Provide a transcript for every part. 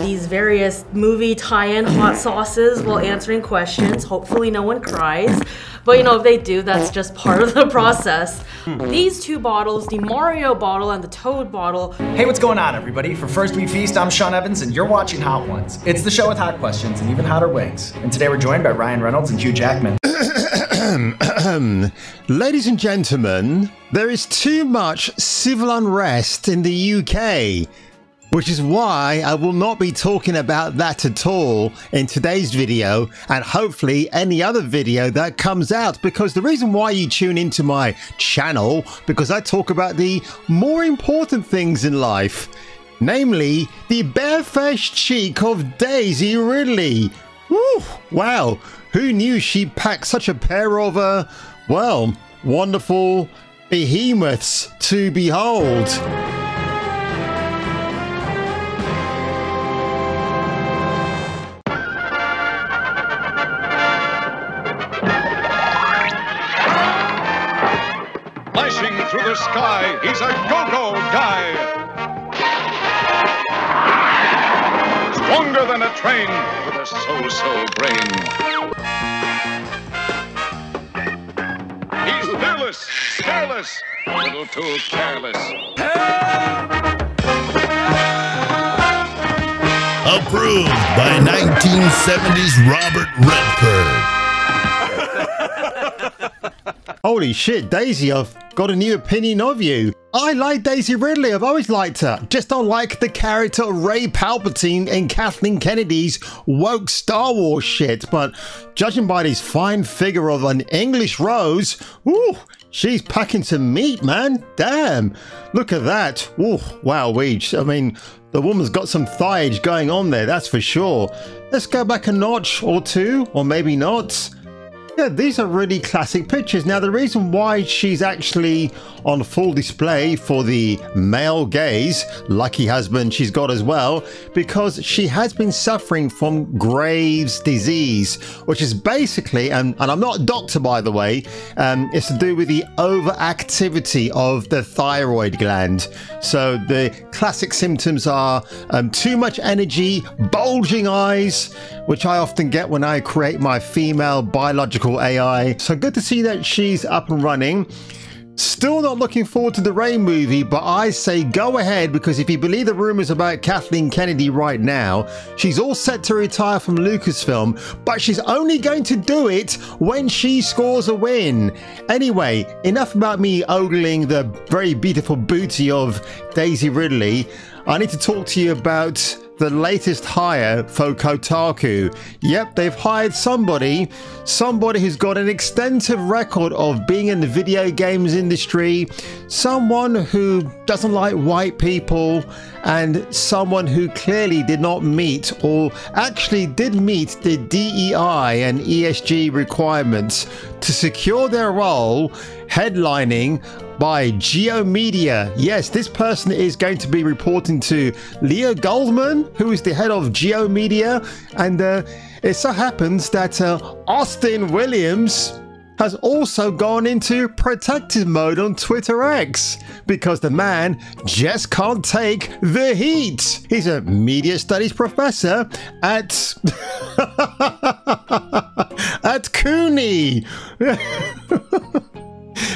these various movie tie-in hot sauces while answering questions. Hopefully no one cries. But you know, if they do, that's just part of the process. These two bottles, the Mario bottle and the Toad bottle. Hey, what's going on, everybody? For First We Feast, I'm Sean Evans, and you're watching Hot Ones. It's the show with hot questions and even hotter wings. And today we're joined by Ryan Reynolds and Hugh Jackman. Ladies and gentlemen, there is too much civil unrest in the UK, which is why I will not be talking about that at all in today's video, and hopefully any other video that comes out, because the reason why you tune into my channel, because I talk about the more important things in life, namely the barefaced cheek of Daisy Ridley. Woo, wow, who knew she packed such a pair of, well, wonderful behemoths to behold. Flashing through the sky, he's a go-go guy. Stronger than a train with a so-so brain. He's fearless, careless, a little too careless. Approved by 1970s Robert Redford. Holy shit, Daisy, I've got a new opinion of you. I like Daisy Ridley, I've always liked her. Just don't like the character of Ray Palpatine in Kathleen Kennedy's woke Star Wars shit. But judging by this fine figure of an English Rose, ooh, she's packing some meat, man. Damn, look at that. Ooh, wow, I mean, the woman's got some thighage going on there, that's for sure. Let's go back a notch or two, or maybe not. Yeah, these are really classic pictures. Now, the reason why she's actually on full display for the male gaze, lucky husband she's got as well, because she has been suffering from Graves' disease, which is basically, and I'm not a doctor by the way, it's to do with the overactivity of the thyroid gland. So the classic symptoms are too much energy, bulging eyes, which I often get when I create my female biological AI. So good to see that she's up and running. Still not looking forward to the Ray movie, but I say go ahead, because if you believe the rumors about Kathleen Kennedy right now, she's all set to retire from Lucasfilm, but she's only going to do it when she scores a win. Anyway, enough about me ogling the very beautiful booty of Daisy Ridley. I need to talk to you about the latest hire for Kotaku. Yep, they've hired somebody who's got an extensive record of being in the video games industry, someone who doesn't like white people, and someone who clearly did not meet, or actually did meet, the DEI and ESG requirements to secure their role headlining by Geo Media. Yes, this person is going to be reporting to Leo Goldman, who is the head of Geo Media, and it so happens that Austin Williams has also gone into protective mode on Twitter X, because the man just can't take the heat. He's a media studies professor at at CUNY.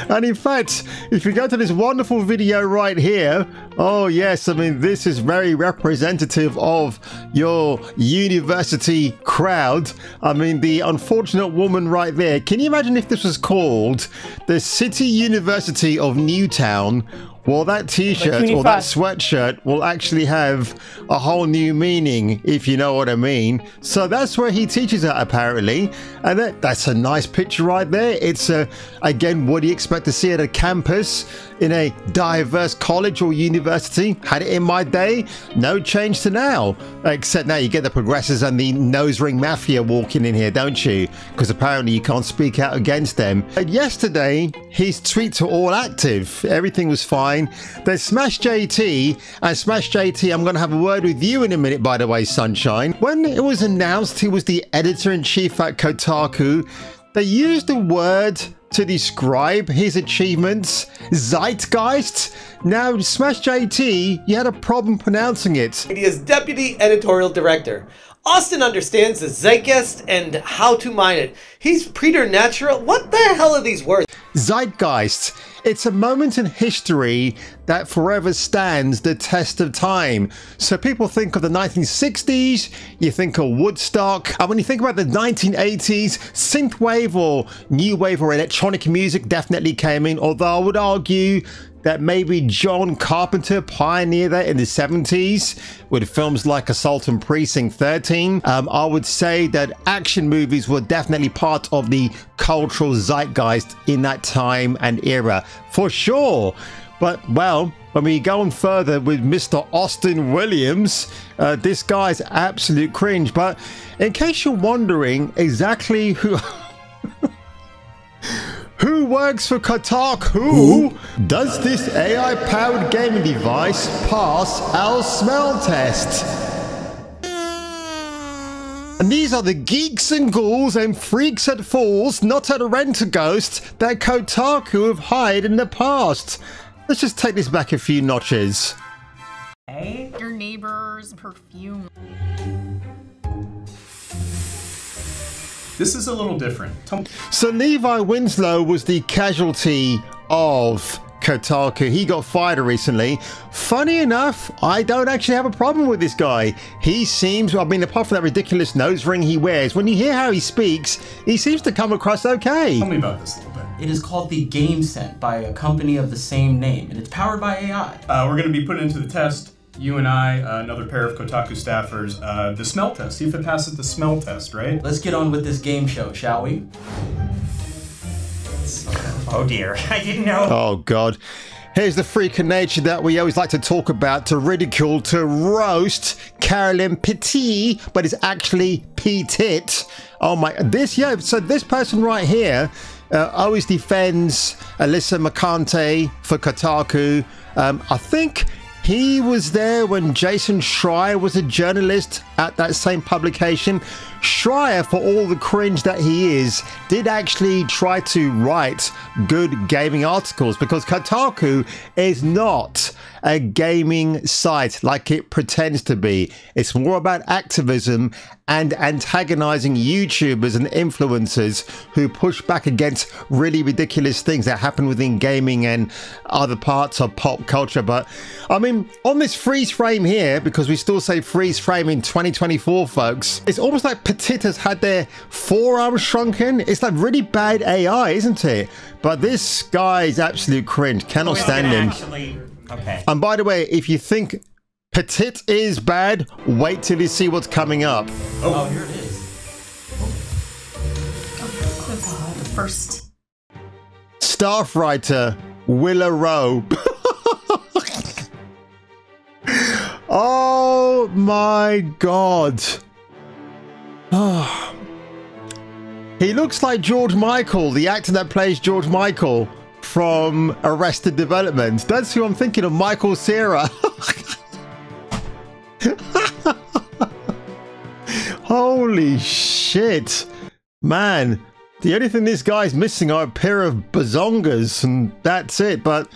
And in fact, if you go to this wonderful video right here, oh yes, I mean, this is very representative of your university crowd. I mean, the unfortunate woman right there. Can you imagine if this was called the City University of Newtown? Well, that t-shirt or that sweatshirt will actually have a whole new meaning, if you know what I mean. So that's where he teaches at, apparently. And that's a nice picture right there. It's, again, what do you expect to see at a campus in a diverse college or university? Had it in my day, no change to now. Except now you get the progressors and the nose ring mafia walking in here, don't you? Because apparently you can't speak out against them. But yesterday, his tweets were all active. Everything was fine. There's Smash JT, and Smash JT, I'm going to have a word with you in a minute, by the way, Sunshine. When it was announced he was the editor-in-chief at Kotaku, they used the word to describe his achievements? Zeitgeist? Now, Smash JT, you had a problem pronouncing it. He is Deputy Editorial Director. Austin understands the zeitgeist and how to mine it. He's preternatural. What the hell are these words? Zeitgeist. It's a moment in history that forever stands the test of time. So people think of the 1960s, you think of Woodstock, and when you think about the 1980s, synthwave or new wave or electronic music definitely came in, although I would argue that maybe John Carpenter pioneered that in the 70s with films like Assault on Precinct 13. I would say that action movies were definitely part of the cultural zeitgeist in that time and era, for sure. But, well, when we go on further with Mr. Austin Williams, this guy's absolute cringe. But in case you're wondering exactly who... Who works for Kotaku? Does this AI-powered gaming device pass our smell test? And these are the geeks and ghouls and freaks and fools, not at a rent-a-ghost, that Kotaku have hired in the past. Let's just take this back a few notches. Hey, your neighbor's perfume. This is a little different. So Levi Winslow was the casualty of Kotaku. He got fired recently. Funny enough, I don't actually have a problem with this guy. He seems, I mean, apart from that ridiculous nose ring he wears, when you hear how he speaks, he seems to come across okay. Tell me about this a little bit. It is called the Game Scent by a company of the same name, and it's powered by AI. We're going to be putting into the test, you and I, another pair of Kotaku staffers, the smell test. See if it passes the smell test, right? Let's get on with this game show, shall we? Oh dear, I didn't know. Oh God. Here's the freak of nature that we always like to talk about, to ridicule, to roast Carolyn Petit, but it's actually Petit. Oh my, so this person right here always defends Alyssa McCante for Kotaku. I think he was there when Jason Schreier was a journalist at that same publication. Schreier, for all the cringe that he is, did actually try to write good gaming articles, because Kotaku is not a gaming site like it pretends to be. It's more about activism and antagonizing YouTubers and influencers who push back against really ridiculous things that happen within gaming and other parts of pop culture. But I mean, on this freeze frame here, because we still say freeze frame in 2024, folks, it's almost like Petit has had their forearms shrunken. It's like really bad AI, isn't it? But this guy is absolute cringe. Cannot stand him. Actually, okay. And by the way, if you think Petit is bad, wait till you see what's coming up. Oh, here it is. First. Staff writer Willa Rowe. Oh my God. Oh. He looks like George Michael, the actor that plays George Michael from Arrested Development. That's who I'm thinking of, Michael Cera. Holy shit. Man, the only thing this guy's missing are a pair of bazongas, and that's it. But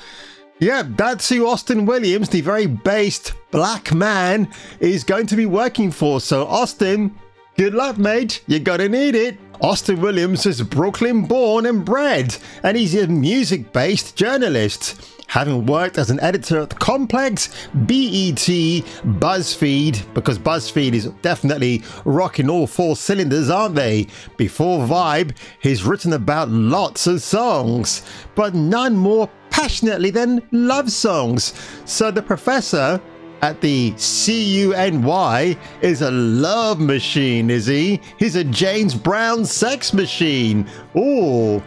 yeah, that's who Austin Williams, the very based black man, is going to be working for. So Austin, good luck, mate. You're gonna need it. Austin Williams is Brooklyn born and bred, and he's a music-based journalist, having worked as an editor at Complex, BET, BuzzFeed, because BuzzFeed is definitely rocking all four cylinders, aren't they? Before Vibe, he's written about lots of songs, but none more passionately than love songs. So the professor at the CUNY is a love machine, is he? He's a James Brown sex machine. Oh,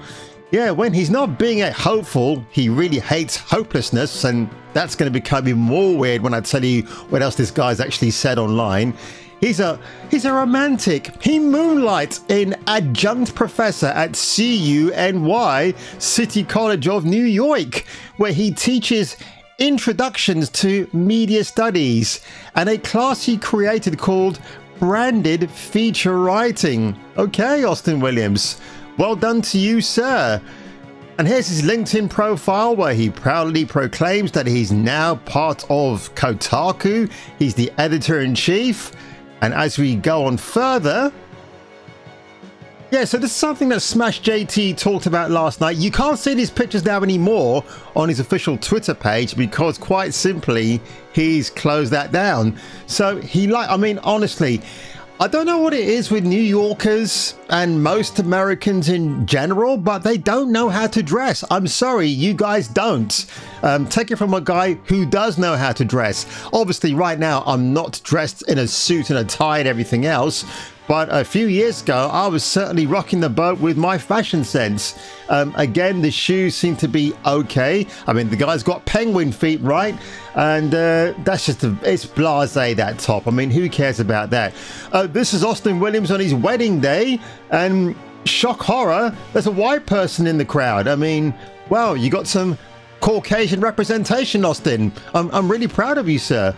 yeah, when he's not being hopeful, he really hates hopelessness, and that's going to become even more weird when I tell you what else this guy's actually said online. He's a romantic. He moonlights in adjunct professor at CUNY, City College of New York, where he teaches introductions to media studies and a class he created called branded feature writing. Okay, Austin Williams, well done to you, sir. And here's his LinkedIn profile where he proudly proclaims that he's now part of Kotaku. He's the editor-in-chief. And as we go on further, yeah, so this is something that Smash JT talked about last night. You can't see these pictures now anymore on his official Twitter page because quite simply he's closed that down. So I mean, honestly, I don't know what it is with New Yorkers and most Americans in general, but they don't know how to dress. I'm sorry, you guys don't. Take it from a guy who does know how to dress. Obviously, right now, I'm not dressed in a suit and a tie and everything else. But a few years ago, I was certainly rocking the boat with my fashion sense. Again, the shoes seem to be okay. I mean, the guy's got penguin feet, right? And that's just, it's blasé, that top. I mean, who cares about that? This is Austin Williams on his wedding day. And shock horror, there's a white person in the crowd. I mean, wow, you got some Caucasian representation, Austin. I'm really proud of you, sir.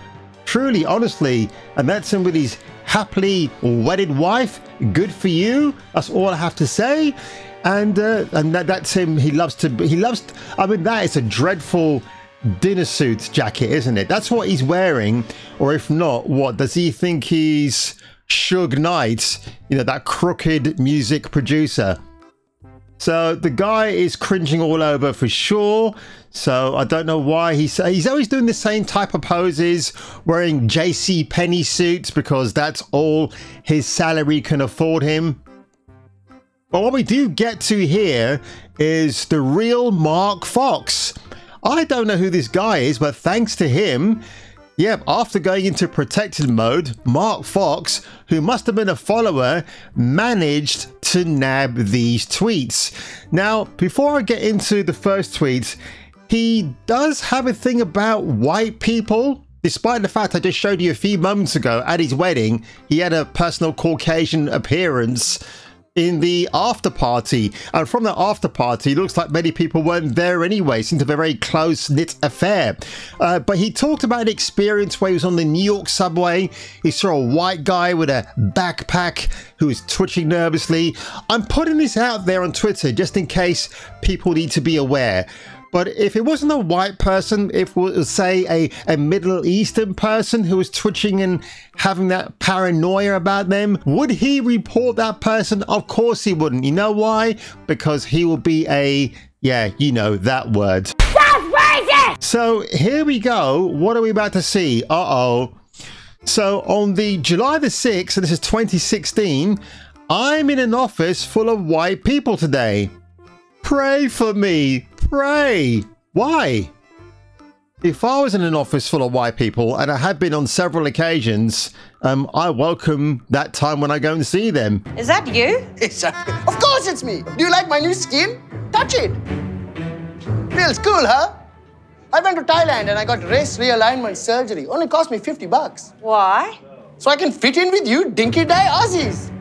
Truly, honestly. And that's him with his happily wedded wife. Good for you. That's all I have to say. And that's him. He loves, I mean, that is a dreadful dinner suit jacket, isn't it? That's what he's wearing. Or if not, what does he think he's Suge Knight, you know, that crooked music producer? So the guy is cringing all over for sure. So I don't know why he's always doing the same type of poses, wearing JC Penney suits because that's all his salary can afford him. But what we do get to here is the real Mark Fox. I don't know who this guy is, but thanks to him, yep, after going into protected mode, Mark Fox, who must have been a follower, managed to nab these tweets. Now, before I get into the first tweet, he does have a thing about white people. Despite the fact I just showed you a few moments ago at his wedding, he had a personal Caucasian appearance in the after party, and from the after party it looks like many people weren't there anyway. It seemed to be a very close-knit affair, but he talked about an experience where he was on the New York subway. He saw a white guy with a backpack who was twitching nervously. I'm putting this out there on Twitter just in case people need to be aware. But if it wasn't a white person, if it was, say, a Middle Eastern person who was twitching and having that paranoia about them, would he report that person? Of course he wouldn't. You know why? Because he will be a, yeah, you know that word. That's racist! So here we go. What are we about to see? Uh-oh. So on the July the 6th, and this is 2016, I'm in an office full of white people today. Pray for me. Pray. Why? If I was in an office full of white people, and I have been on several occasions, I welcome that time when I go and see them. Is that you? Of course it's me. Do you like my new skin? Touch it. Feels cool, huh? I went to Thailand and I got wrist realignment surgery. Only cost me $50. Why? So I can fit in with you dinky-die Aussies.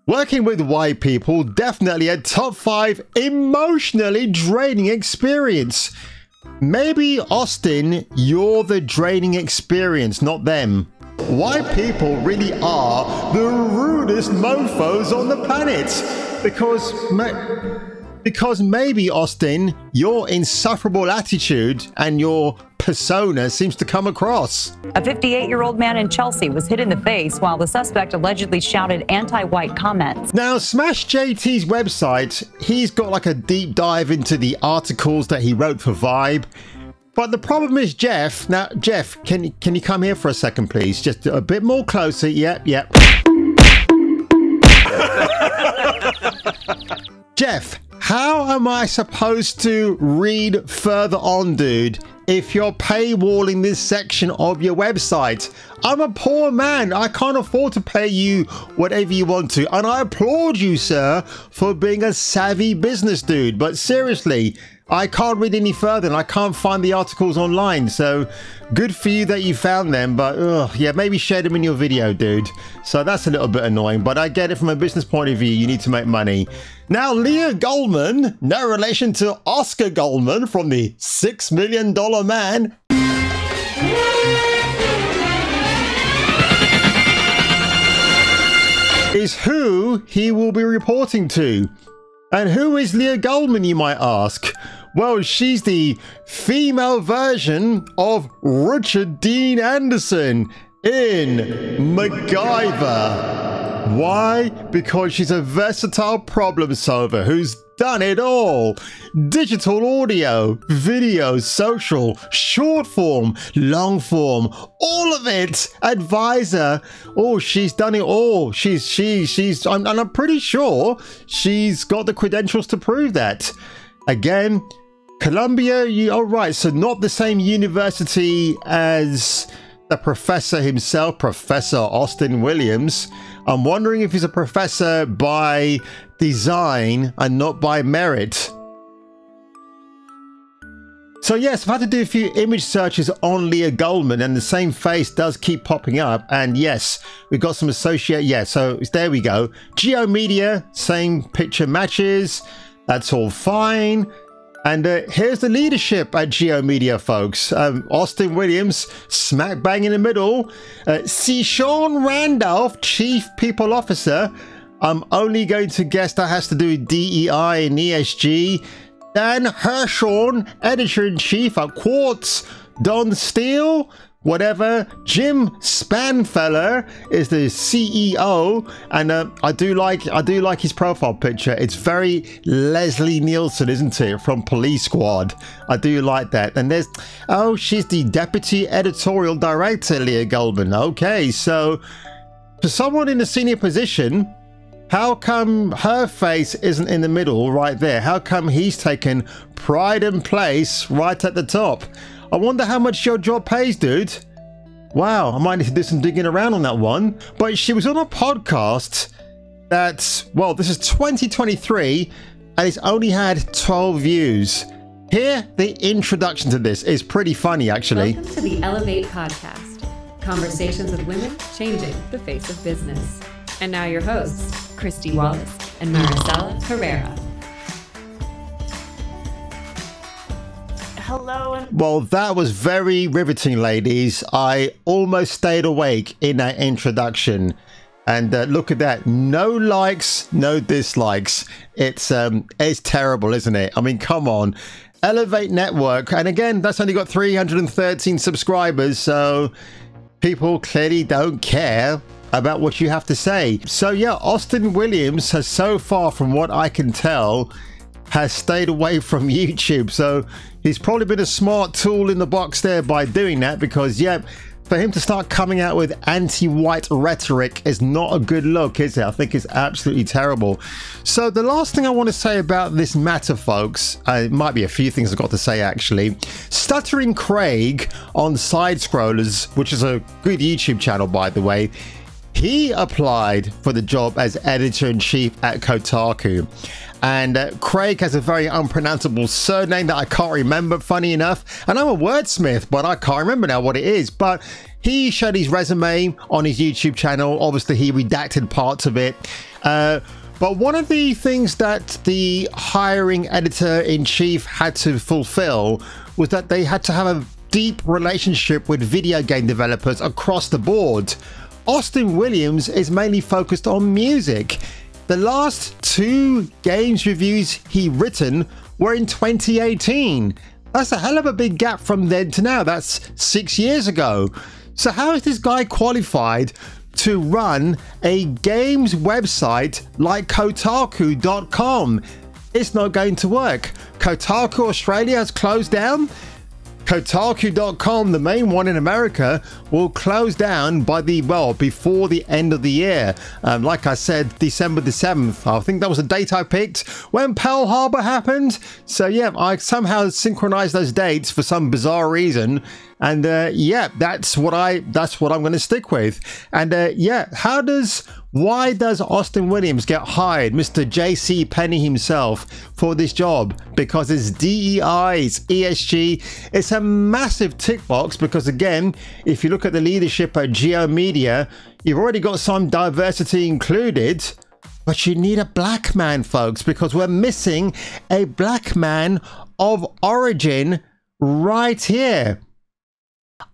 Working with white people, definitely a top 5 emotionally draining experience. Maybe, Austin, you're the draining experience, not them. White people really are the rudest mofos on the planet. Because maybe, Austin, your insufferable attitude and your persona seems to come across. A 58-year-old man in Chelsea was hit in the face while the suspect allegedly shouted anti-white comments. Now, Smash JT's website, he's got like a deep dive into the articles that he wrote for Vibe. But the problem is Jeff. Now, Jeff, can you come here for a second, please? Just a bit more closer. Yep. Jeff, how am I supposed to read further on, dude, if you're paywalling this section of your website? I'm a poor man. I can't afford to pay you whatever you want to. And I applaud you, sir, for being a savvy business dude. But seriously, I can't read any further and I can't find the articles online. So good for you that you found them. But yeah, maybe share them in your video, dude. So that's a little bit annoying. But I get it from a business point of view. You need to make money. Now, Leah Goldman, no relation to Oscar Goldman from the $6 Million Man. Is who he will be reporting to. And who is Leah Goldman, you might ask? Well, she's the female version of Richard Dean Anderson in MacGyver. Why? Because she's a versatile problem solver who's done it all. Digital audio, video, social, short form, long form, all of it. Advisor. Oh, she's done it all. I'm pretty sure she's got the credentials to prove that. Again, Columbia, all right, so not the same university as the professor himself, Professor Austin Williams. I'm wondering if he's a professor by design and not by merit. So yes, I've had to do a few image searches on Leah Goldman and the same face does keep popping up. And yes, we've got some associate. Yeah, so there we go. Geo Media, same picture matches. That's all fine. And here's the leadership at Geo Media, folks. Austin Williams, smack bang in the middle. C. Sean Randolph, Chief People Officer. I'm only going to guess that has to do with DEI and ESG. Dan Hershorn, Editor-in-Chief at Quartz. Don Steele, whatever. Jim Spanfeller is the CEO, and I do like his profile picture. It's very Leslie Nielsen, isn't it, from Police Squad? I do like that. And there's, oh, she's the Deputy Editorial Director, Leah Goldman. Okay, so for someone in a senior position, how come her face isn't in the middle right there? How come he's taken pride and place right at the top? I wonder how much your job pays, dude. Wow, I might need to do some digging around on that one. But she was on a podcast that, well, this is 2023 and it's only had 12 views. Here, the introduction to this is pretty funny, actually. Welcome to the Elevate Podcast. Conversations with women changing the face of business. And now your hosts, Christy Wallace and Maricela Herrera. Hello. Well, that was very riveting, ladies. I almost stayed awake in that introduction. And look at that. No likes, no dislikes. It's terrible, isn't it? I mean, come on. Elevate Network. And again, that's only got 313 subscribers. So people clearly don't care about what you have to say. So yeah, Austin Williams has so far, from what I can tell, has stayed away from YouTube. So he's probably been a smart tool in the box there by doing that, because yeah, for him to start coming out with anti-white rhetoric is not a good look, is it? I think it's absolutely terrible. So the last thing I want to say about this matter, folks, it might be a few things I've got to say actually. Stuttering Craig on Side Scrollers, which is a good YouTube channel, by the way, he applied for the job as editor-in-chief at Kotaku. And Craig has a very unpronounceable surname that I can't remember, funny enough. And I'm a wordsmith, but I can't remember now what it is. But he showed his resume on his YouTube channel. Obviously, he redacted parts of it. But one of the things that the hiring editor-in-chief had to fulfill was that they had to have a deep relationship with video game developers across the board. Austin Williams is mainly focused on music. The last 2 games reviews he written were in 2018. That's a hell of a big gap from then to now. That's 6 years ago. So how is this guy qualified to run a games website like Kotaku.com? It's not going to work. Kotaku Australia has closed down. Kotaku.com, the main one in America, will close down by before the end of the year. Like I said, December the 7th. I think that was the date I picked when Pearl Harbor happened. So yeah, I somehow synchronized those dates for some bizarre reason. And yeah, that's what I'm going to stick with. And yeah, why does Austin Williams get hired, Mr. J.C. Penney himself, for this job? Because it's DEI, it's ESG. It's a massive tick box because, again, if you look at the leadership at Geo Media, you've already got some diversity included, but you need a black man, folks, because we're missing a black man of origin right here.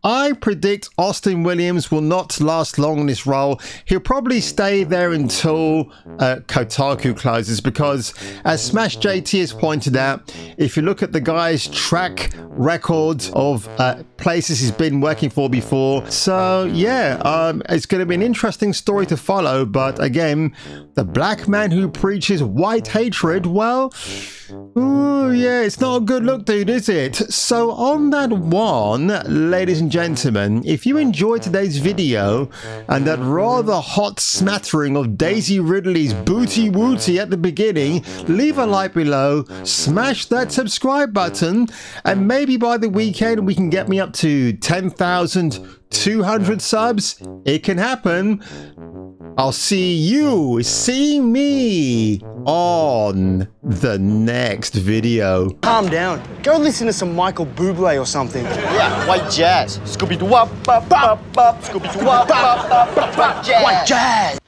I predict Austin Williams will not last long in this role. He'll probably stay there until Kotaku closes because, as Smash JT has pointed out, if you look at the guy's track record of places he's been working for before, so yeah, it's going to be an interesting story to follow. But again, the black man who preaches white hatred, well, ooh, yeah, it's not a good look, dude, is it? So on that one, ladies and gentlemen, if you enjoyed today's video and that rather hot smattering of Daisy Ridley's booty wooty at the beginning, leave a like below, smash that subscribe button, and maybe by the weekend we can get me up to 10,200 subs. It can happen. I'll see me on the next video. Calm down. Go listen to some Michael Bublé or something. Yeah, white jazz. Scooby-Doo, wop, bop, bop, bop, Scooby-Doo, wop, bop, bop, bop, jazz. White jazz.